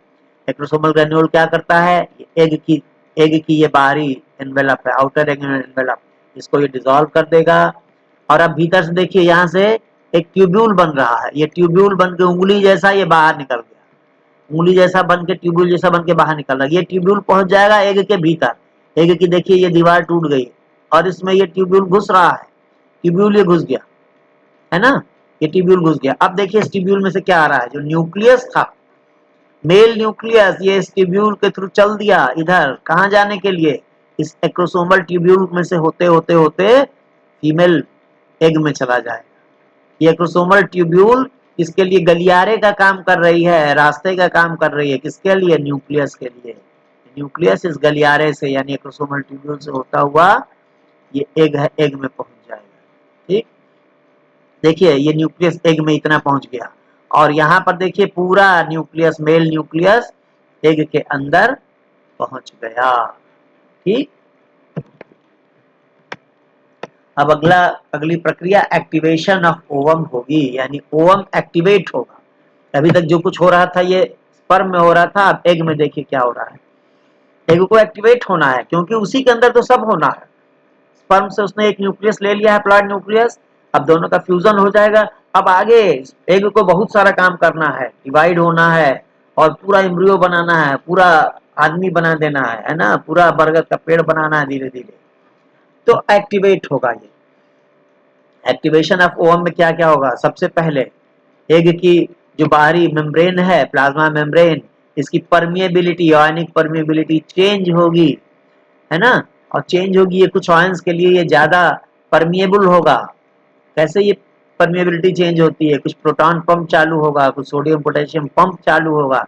एक्रोसोमल ग्रेन्यूल क्या करता है, एग की ये बाहरी एनवेलप है, आउटर एग एनवेलप, इसको ये डिसॉल्व कर देगा, और अब भीतर से देखिए यहाँ से एक ट्यूब्यूल बन रहा है, ये ट्यूब्यूल बन के उंगली जैसा ये बाहर निकल गया, उंगली जैसा बन के ट्यूब्यूल जैसा बन के बाहर निकल रहा है, ये ट्यूब्यूल पहुंच जाएगा एग के भीतर, एग की देखिए ये दीवार टूट गई और इसमें ये ट्यूब्यूल घुस रहा है, ट्यूब्यूल ये घुस गया है ना, ये ट्यूब्यूल घुस गया। अब देखिए इस ट्यूब्यूल में से क्या आ रहा है, जो न्यूक्लियस था, मेल न्यूक्लियस, ये इस ट्यूब्यूल के थ्रू चल दिया इधर, कहाँ जाने के लिए, इस एक्रोसोमल ट्यूब्यूल में से होते होते होते फीमेल एग में चला जाएगा। ये एक्रोसोमल ट्यूब्यूल इसके लिए गलियारे का काम कर रही है, रास्ते का काम कर रही है, किसके लिए, न्यूक्लियस के लिए। न्यूक्लियस इस गलियारे से यानी एक्रोसोमल ट्यूब्यूल से होता हुआ ये एग में पहुंच जाएगा, ठीक। देखिए ये न्यूक्लियस एग में इतना पहुंच गया, और यहाँ पर देखिए पूरा न्यूक्लियस, मेल न्यूक्लियस एग के अंदर पहुंच गया, ठीक। अब अगली प्रक्रिया एक्टिवेशन ऑफ ओवम होगी, यानी ओवम एक्टिवेट होगा। अभी तक जो कुछ हो रहा था ये स्पर्म में हो रहा था, अब एग में देखिए क्या हो रहा है, एग को एक्टिवेट होना है क्योंकि उसी के अंदर तो सब होना है। स्पर्म से उसने एक न्यूक्लियस ले लिया है, प्लांट न्यूक्लियस, अब दोनों का फ्यूजन हो जाएगा। अब आगे एग को बहुत सारा काम करना है, डिवाइड होना है और पूरा एम्ब्रियो बनाना है, पूरा आदमी बना देना है ना, पूरा बरगद का पेड़ बनाना है धीरे धीरे, तो एक्टिवेट होगा ये। एक्टिवेशन ऑफ ओवम में क्या क्या होगा? सबसे पहले एग की जो बाहरी मेम्ब्रेन है, प्लाज्मा मेम्ब्रेन, इसकी परमिएबिलिटी, आयनिक परमिएबिलिटी चेंज होगी, है ना। और चेंज होगी, ये कुछ आयंस के लिए ये ज्यादा परमिएबल होगा। कैसे ये परमिएबिलिटी चेंज होती है? कुछ प्रोटॉन पंप चालू होगा, कुछ सोडियम पोटेशियम पंप चालू होगा,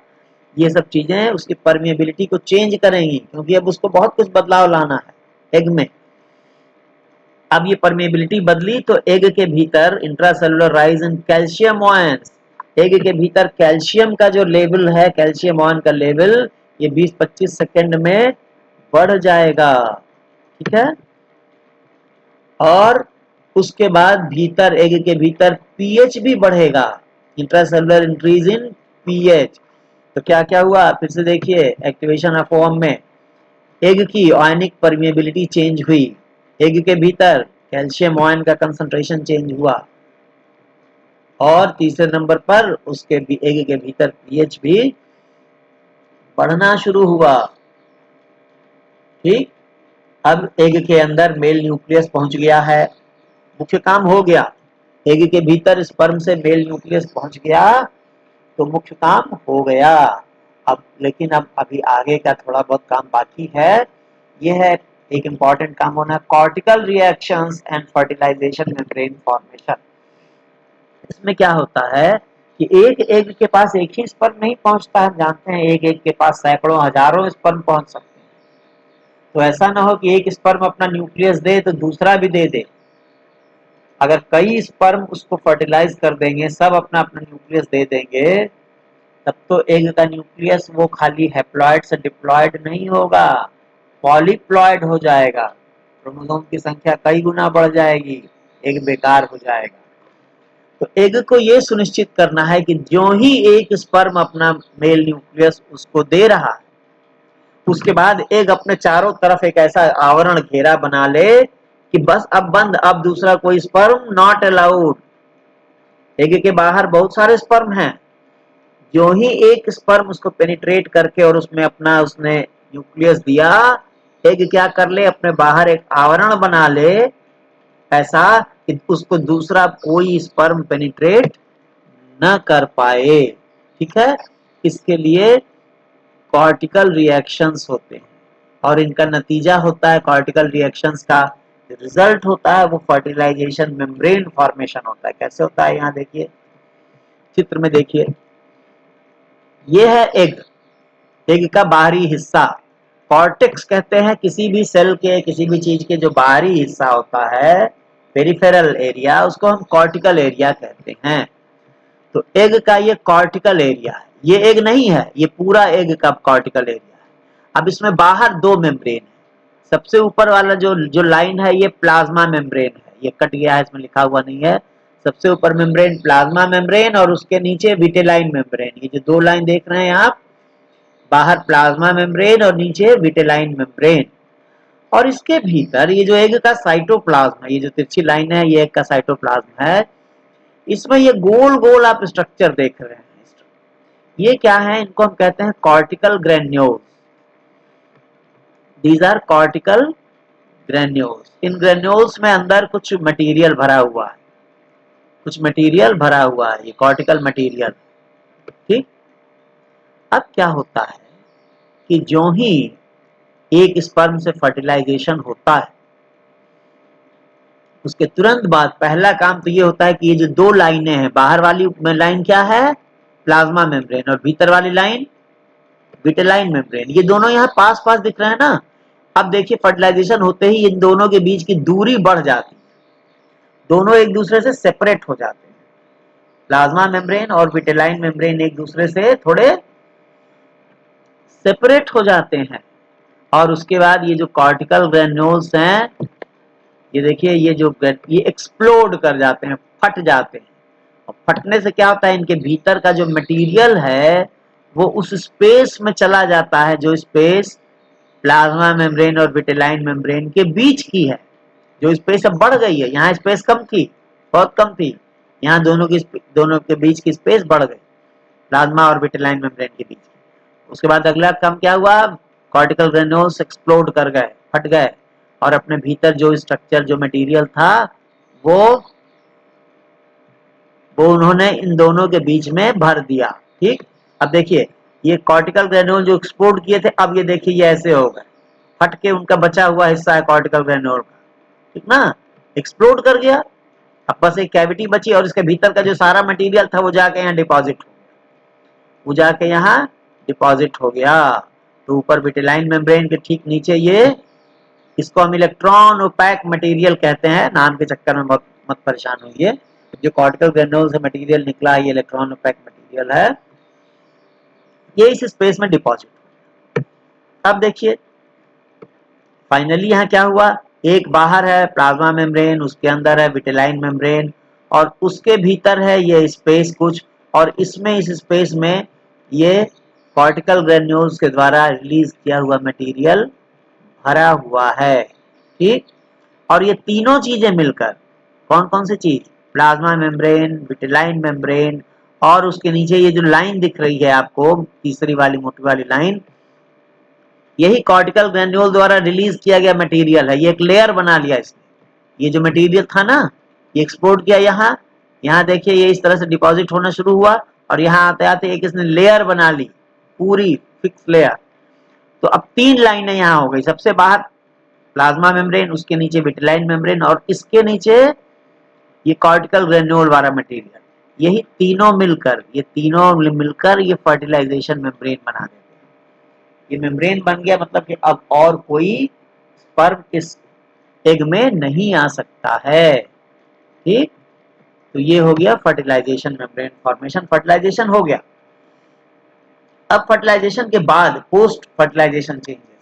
ये सब चीजें उसकी परमिएबिलिटी को चेंज करेंगी, क्योंकि अब उसको बहुत कुछ बदलाव लाना है एग में। अब ये परमिएबिलिटी बदली तो एग के भीतर intracellular rise in calcium ions, egg के भीतर कैल्शियम का जो लेवल है, कैल्शियम आयन का लेवल, ये 20-25 सेकेंड में बढ़ जाएगा, ठीक है। और उसके बाद भीतर एग के भीतर पीएच भी बढ़ेगा, इंट्रासेलुलर इंक्रीज इन पीएच। तो क्या क्या हुआ फिर से देखिए, एक्टिवेशन ऑफ ओवम में एग की आयनिक परमिएबिलिटी चेंज हुई, एग के भीतर कैल्शियम आयन का कंसंट्रेशन चेंज हुआ, और तीसरे नंबर पर उसके एग के भीतर पीएच भी बढ़ना शुरू हुआ, ठीक। अब एग के अंदर मेल न्यूक्लियस पहुंच गया है, मुख्य काम हो गया, एग के भीतर स्पर्म से मेल न्यूक्लियस पहुंच गया, तो मुख्य काम हो गया। अब लेकिन अब अभी आगे का थोड़ा बहुत काम बाकी है, यह है एक इंपॉर्टेंट काम होना, cortical reactions and fertilization membrane formation. इसमें क्या होता है कि एक एग के पास एक ही स्पर्म नहीं पहुंचता है, जानते हैं एक एग के पास सैकड़ों हजारों स्पर्म पहुंच सकते हैं। तो ऐसा ना हो कि एक स्पर्म अपना न्यूक्लियस दे तो दूसरा भी दे दे, अगर कई स्पर्म उसको फर्टिलाइज कर देंगे, सब अपना अपना न्यूक्लियस दे देंगे, तब तो एग का न्यूक्लियस वो खाली हैप्लॉइड से डिप्लॉइड नहीं होगा, पॉलीप्लॉइड हो जाएगा, क्रोमोसोम की संख्या कई गुना बढ़ जाएगी, एग बेकार हो जाएगा। तो एग को ये सुनिश्चित करना है कि जो ही एक स्पर्म अपना मेल न्यूक्लियस उसको दे रहा है, उसके बाद एग अपने चारों तरफ एक ऐसा आवरण घेरा बना ले कि बस अब बंद, अब दूसरा कोई स्पर्म नॉट अलाउड। एग के बाहर बहुत सारे स्पर्म हैं, जो ही एक स्पर्म उसको पेनिट्रेट करके और उसमें अपना उसने न्यूक्लियस दिया, एग क्या कर ले, अपने बाहर एक आवरण बना ले ऐसा कि उसको दूसरा कोई स्पर्म पेनिट्रेट न कर पाए, ठीक है। इसके लिए कॉर्टिकल रिएक्शंस होते हैं, और इनका नतीजा होता है, कॉर्टिकल रिएक्शंस का रिजल्ट होता है वो फर्टिलाइजेशन मेम्ब्रेन फॉर्मेशन होता है। कैसे होता है, यहाँ देखिए चित्र में देखिए, ये है एग, एग का बाहरी हिस्सा, कॉर्टेक्स कहते हैं किसी भी सेल के, किसी भी चीज के जो बाहरी हिस्सा होता है, पेरिफेरल एरिया, उसको हम कॉर्टिकल एरिया कहते हैं। तो एग का ये कॉर्टिकल एरिया है, ये एग नहीं है, ये पूरा एग का कॉर्टिकल एरिया है। अब इसमें बाहर दो मेम्ब्रेन है, सबसे ऊपर वाला जो जो लाइन है ये प्लाज्मा मेम्ब्रेन है, ये कट गया है, इसमें लिखा हुआ नहीं है। सबसे ऊपर मेम्ब्रेन प्लाज्मा मेम्ब्रेन, और उसके नीचे विटेलाइन मेम्ब्रेन, ये जो दो लाइन देख रहे हैं आप, बाहर प्लाज्मा मेम्ब्रेन और नीचे विटेलाइन मेम्ब्रेन। और इसके भीतर ये जो एग का साइटोप्लाज्म है, ये जो तिरछी लाइन है ये एग का साइटोप्लाज्म है, इसमें ये गोल गोल आप स्ट्रक्चर देख रहे हैं, ये क्या है, इनको हम कहते हैं cortical granules. These are cortical granules. इन ग्रेन्यूल्स में अंदर कुछ मटेरियल भरा हुआ है, कुछ मटेरियल भरा हुआ है, ये कॉर्टिकल मटेरियल, ठीक। अब क्या होता है कि जो ही एक स्पर्म से फर्टिलाइजेशन होता है, उसके तुरंत बाद पहला काम तो ये होता है कि ये जो दो लाइनें हैं, बाहर वाली लाइन क्या है, प्लाज्मा मेम्ब्रेन, और भीतर वाली लाइन विटेलाइन मेम्ब्रेन, ये दोनों यहाँ पास पास दिख रहे हैं ना। अब देखिए फर्टिलाइजेशन होते ही इन दोनों के बीच की दूरी बढ़ जाती है, दोनों एक दूसरे से सेपरेट हो जाते हैं, प्लाज्मा मेम्ब्रेन और विटेलाइन मेम्ब्रेन एक दूसरे से थोड़े सेपरेट हो जाते हैं। और उसके बाद ये जो कॉर्टिकल ग्रेन्यूल्स हैं, ये देखिए ये जो ये एक्सप्लोड कर जाते हैं, फट जाते हैं, और फटने से क्या होता है, इनके भीतर का जो मटेरियल है वो उस स्पेस में चला जाता है, जो स्पेस प्लाज्मा मेम्ब्रेन और विटेलाइन मेम्ब्रेन के बीच की है। जो स्पेस अब बढ़ गई है, यहाँ स्पेस कम थी, बहुत कम थी, यहाँ दोनों के बीच की स्पेस बढ़ गई, प्लाज्मा और विटेलाइन मेम्ब्रेन के बीच। उसके बाद अगला काम क्या हुआ, कॉर्टिकल ग्रेन्यूल्स एक्सप्लोड कर गए, फट गए, और अपने भीतर जो स्ट्रक्चर जो मटेरियल था वो वो उन्होंने इन दोनों के बीच में भर दिया। ठीक, अब देखिए ये कॉर्टिकल ग्रेन्यूल जो एक्सपोर्ट किए थे, अब ये देखिए ये ऐसे हो गए, फट के उनका बचा हुआ हिस्सा है कॉर्टिकल ग्रेन्यूल का, ठीक ना, एक्सप्लोड कर गया। अब बस एक कैविटी बची और इसके भीतर का जो सारा मटेरियल था वो जाके यहाँ डिपॉजिट हो गया, वो जाके यहाँ डिपॉजिट हो गया। तो ऊपर विटिलाइन मेम्ब्रेन के ठीक नीचे ये, इसको हम इलेक्ट्रॉन ओपैक मटेरियल कहते हैं, नाम के चक्कर में मत परेशान होइए। जो कॉर्टिकल ग्रेन्यूल से मटेरियल निकला है ये इलेक्ट्रॉन ओपैक मटेरियल है, ये इस स्पेस में डिपॉजिट। अब देखिए फाइनली यहाँ क्या हुआ, एक बाहर है प्लाज्मा मेम्ब्रेन, उसके अंदर है विटिलाइन मेम्ब्रेन, और उसके भीतर है ये स्पेस कुछ, और इसमें इस स्पेस में ये कॉर्टिकल ग्रेन्यूल्स के द्वारा रिलीज किया हुआ मटेरियल भरा हुआ है। ठीक, और ये तीनों चीजें मिलकर, कौन कौन सी चीज, प्लाज्मा मेम्ब्रेन, विटिलाइन मेम्ब्रेन, और उसके नीचे ये जो लाइन दिख रही है आपको तीसरी वाली मोटी वाली लाइन, यही कॉर्टिकल ग्रेन्यूल द्वारा रिलीज किया गया मटेरियल है। ये एक लेयर बना लिया इसने, ये जो मटेरियल था ना ये एक्सपोर्ट किया, यहाँ यहाँ देखिए ये इस तरह से डिपॉजिट होना शुरू हुआ, और यहाँ आते आते एक इसने लेयर बना ली, पूरी फिक्स लेयर। तो अब तीन लाइनें यहाँ हो गई, सबसे बाहर प्लाज्मा मेम्ब्रेन, उसके नीचे विटिलाइन मेम्ब्रेन, और इसके नीचे ये कॉर्टिकल ग्रेन्यूल वाला मटेरियल। यही तीनों मिलकर, ये तीनों मिलकर ये फर्टिलाइजेशन मेम्ब्रेन बना देते हैं। ये मेम्ब्रेन बन गया, मतलब कि अब और कोई स्पर्म इस एग में नहीं आ सकता है। ठीक, तो ये हो गया फर्टिलाइजेशन मेम्ब्रेन फॉर्मेशन, फर्टिलाइजेशन हो गया। अब फर्टिलाइजेशन के बाद पोस्ट फर्टिलाइजेशन चेंजेस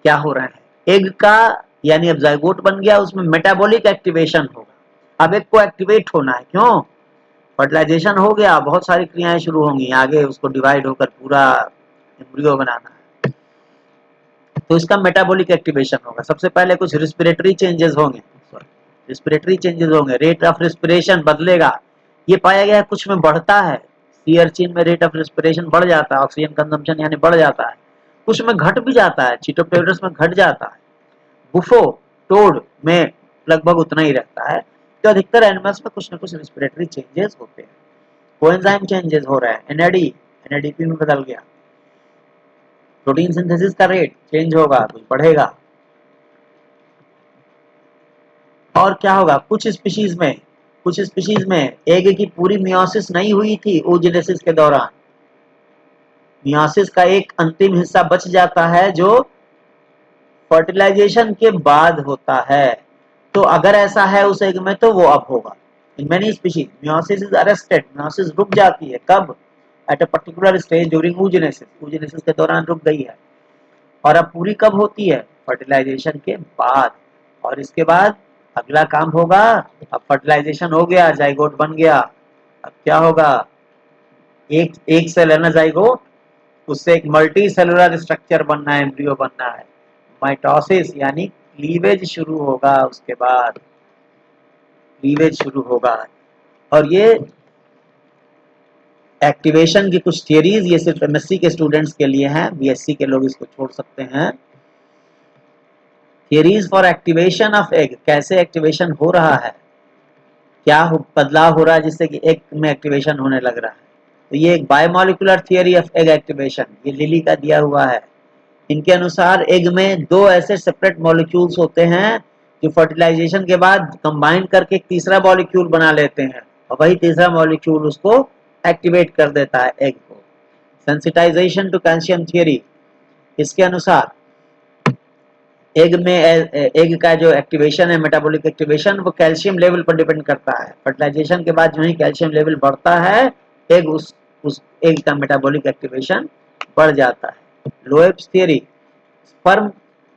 क्या हो रहा है, एग का यानी अब जाइगोट बन गया, उसमें मेटाबॉलिक एक्टिवेशन होगा। अब एग को एक्टिवेट होना है, क्यों, फर्टिलाइजेशन हो गया, बहुत सारी क्रियाएं शुरू होंगी आगे, उसको डिवाइड होकर पूरा एम्ब्रियो बनाना है, तो इसका मेटाबॉलिक एक्टिवेशन होगा। सबसे पहले कुछ रिस्पिरेटरी चेंजेस होंगे, रिस्पिरेटरी चेंजेस होंगे, रेट ऑफ रिस्पिरेशन बदलेगा। ये पाया गया है कुछ में बढ़ता है, सी अर्चिन में रेट ऑफ रिस्पिरेशन बढ़ जाता है, ऑक्सीजन कंजम्पशन यानी बढ़ जाता है, कुछ में घट भी जाता है, चीटोप्टेरोडस में घट जाता है, बुफो टोड में लगभग उतना ही रहता है। तो अधिकतर एनिमल्स में कुछ न कुछ रिस्पिरेटरी चेंजेस होते हैं, कोएंजाइम चेंजेस हो रहा है, एनएडीपी में बदल गया, प्रोटीन सिंथेसिस का रेट चेंज होगा, कुछ बढ़ेगा। और क्या होगा, कुछ स्पीशीज में एग की पूरी मियोसिस नहीं हुई थी ओजेनेसिस के दौरान, मियोसिस का एक अंतिम हिस्सा बच जाता है जो फर्टिलाइजेशन के बाद होता है। तो अगर ऐसा है उस एग में तो वो अब होगा। In many species meiosis is arrested, meiosis रुक जाती है, कब, at a particular stage during oogenesis, oogenesis के दौरान रुक गई है, और अब पूरी कब होती है, फर्टिलाइजेशन के बाद। और इसके बाद अगला काम होगा, अब फर्टिलाइजेशन हो गया, जाइगोट बन गया, अब क्या होगा, एक सेल है ना जाइगोट, उससे एक मल्टी सेलुलर स्ट्रक्चर बनना है, एम्ब्रियो बनना है, माइटोसिस यानी क्लीवेज शुरू होगा, उसके बाद क्लीवेज शुरू होगा। और ये एक्टिवेशन की कुछ थियरीज, ये सिर्फ एमएससी के स्टूडेंट्स के लिए हैं, बीएससी के लोग इसको छोड़ सकते हैं। Theories for activation of egg, कैसे एक्टिवेशन हो रहा है, क्या बदलाव हो रहा है जिससे कि एग में एक्टिवेशन होने लग रहा है। तो ये एक biomolecular theory of egg activation, ये लिली का दिया हुआ है। इनके अनुसार एग में दो ऐसे सेपरेट मॉलिक्यूल्स होते हैं जो फर्टिलाइजेशन के बाद कंबाइन करके एक तीसरा मॉलिक्यूल बना लेते हैं, और वही तीसरा मॉलिक्यूल उसको एक्टिवेट कर देता है एग को। सेंसिटाइजेशन टू कैल्शियम थियरी, इसके अनुसार एग का जो एक्टिवेशन है, मेटाबॉलिक एक्टिवेशन, वो कैल्शियम लेवल पर डिपेंड करता है। फर्टिलाइजेशन के बाद जो ही कैल्शियम लेवल बढ़ता है, एग उस एग का मेटाबॉलिक एक्टिवेशन बढ़ जाता है। लोएब्स थियरी, स्पर्म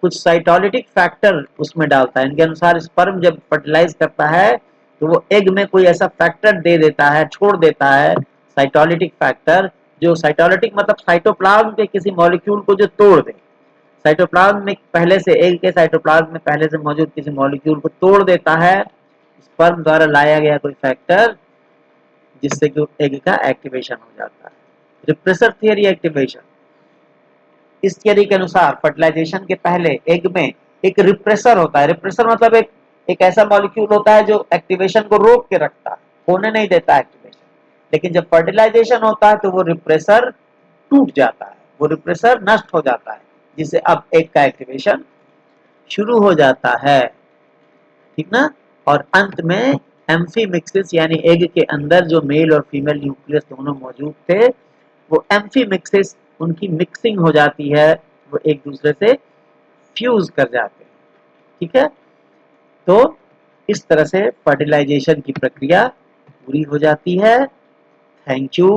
कुछ साइटोलिटिक फैक्टर उसमें डालता है। इनके अनुसार स्पर्म जब फर्टिलाइज करता है तो वो एग में कोई ऐसा फैक्टर दे देता है, छोड़ देता है, साइटोलिटिक फैक्टर, जो साइटोलिटिक मतलब साइटोप्लाज्म के किसी मॉलिक्यूल को जो तोड़ दे, साइटोप्लाज्म में पहले से, एग के साइटोप्लाज्म में पहले से मौजूद किसी मॉलिक्यूल को तोड़ देता है स्पर्म द्वारा लाया गया कोई फैक्टर, जिससे कि एग का एक्टिवेशन हो जाता है। रिप्रेसर थियरी एक्टिवेशन, इस थियरी के अनुसार फर्टिलाइजेशन के पहले एग में एक रिप्रेसर होता है। रिप्रेसर मतलब एक ऐसा मॉलिक्यूल होता है जो एक्टिवेशन को रोक के रखता है, होने नहीं देता एक्टिवेशन। लेकिन जब फर्टिलाइजेशन होता है तो वो रिप्रेसर टूट जाता है, वो रिप्रेसर नष्ट हो जाता है, जिससे अब एग का एक्टिवेशन शुरू हो जाता है, ठीक ना। और अंत में एम्फीमिक्सिस यानी एग के अंदर जो मेल और फीमेल न्यूक्लियस दोनों मौजूद थे, वो एम्फीमिक्सिस उनकी मिक्सिंग हो जाती है, वो एक दूसरे से फ्यूज कर जाते हैं, ठीक है। तो इस तरह से फर्टिलाइजेशन की प्रक्रिया पूरी हो जाती है। Thank you.